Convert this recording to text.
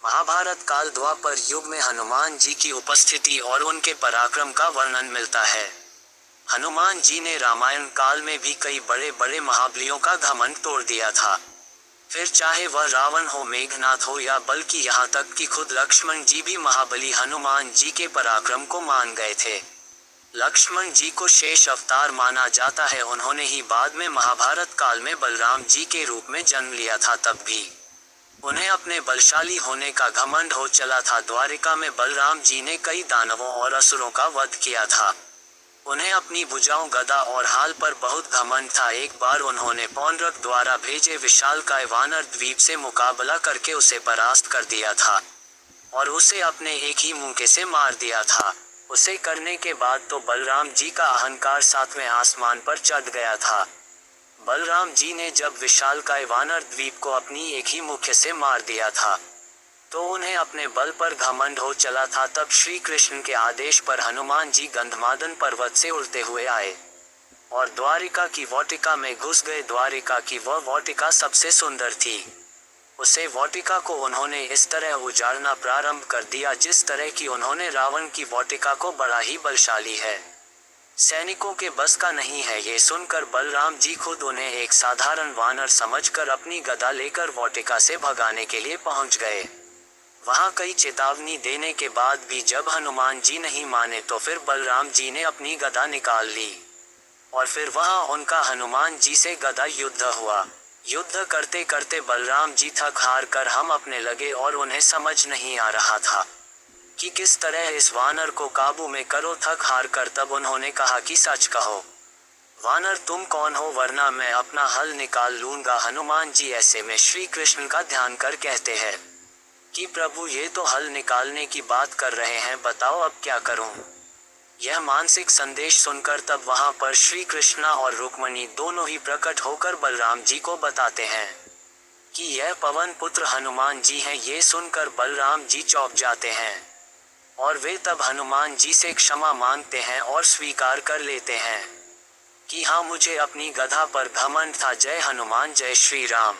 महाभारत काल द्वापर युग में हनुमान जी की उपस्थिति और उनके पराक्रम का वर्णन मिलता है। हनुमान जी ने रामायण काल में भी कई बड़े बड़े महाबलियों का घमंड तोड़ दिया था। फिर चाहे वह रावण हो, मेघनाथ हो या बल्कि यहाँ तक कि खुद लक्ष्मण जी भी महाबली हनुमान जी के पराक्रम को मान गए थे। लक्ष्मण जी को शेष अवतार माना जाता है। उन्होंने ही बाद में महाभारत काल में बलराम जी के रूप में जन्म लिया था। तब भी उन्हें अपने बलशाली होने का घमंड हो चला था। द्वारिका में बलराम जी ने कई दानवों और असुरों का वध किया था। उन्हें अपनी भुजाओं, गदा और हाल पर बहुत घमंड था। एक बार उन्होंने पौंड्रक द्वारा भेजे विशालकाय वानर द्वीप से मुकाबला करके उसे परास्त कर दिया था और उसे अपने एक ही मुंके से मार दिया था। उसे करने के बाद तो बलराम जी का अहंकार 7वें आसमान पर चढ़ गया था। बलराम जी ने जब विशालकाय वानर द्वीप को अपनी एक ही मुख्य से मार दिया था तो उन्हें अपने बल पर घमंड हो चला था। तब श्री कृष्ण के आदेश पर हनुमान जी गंधमादन पर्वत से उड़ते हुए आए और द्वारिका की वाटिका में घुस गए। द्वारिका की वह वाटिका सबसे सुंदर थी। उसे वाटिका को उन्होंने इस तरह उजाड़ना प्रारंभ कर दिया जिस तरह की उन्होंने रावण की वाटिका को। बड़ा ही बलशाली है, सैनिकों के बस का नहीं है। ये सुनकर बलराम जी खुद उन्हें एक साधारण वानर समझकर अपनी गदा लेकर वाटिका से भगाने के लिए पहुंच गए। वहां कई चेतावनी देने के बाद भी जब हनुमान जी नहीं माने तो फिर बलराम जी ने अपनी गदा निकाल ली और फिर वहां उनका हनुमान जी से गदा युद्ध हुआ। युद्ध करते करते बलराम जी थक हार कर हम अपने लगे और उन्हें समझ नहीं आ रहा था कि किस तरह इस वानर को काबू में करो। थक हार कर तब उन्होंने कहा कि सच कहो वानर, तुम कौन हो, वरना मैं अपना हल निकाल लूंगा। हनुमान जी ऐसे में श्री कृष्ण का ध्यान कर कहते हैं कि प्रभु, ये तो हल निकालने की बात कर रहे हैं, बताओ अब क्या करूं। यह मानसिक संदेश सुनकर तब वहां पर श्री कृष्णा और रुक्मणी दोनों ही प्रकट होकर बलराम जी को बताते हैं कि यह पवन पुत्र हनुमान जी हैं। ये सुनकर बलराम जी चौंक जाते हैं और वे तब हनुमान जी से क्षमा मांगते हैं और स्वीकार कर लेते हैं कि हाँ, मुझे अपनी गधा पर घमंड था। जय हनुमान, जय श्री राम।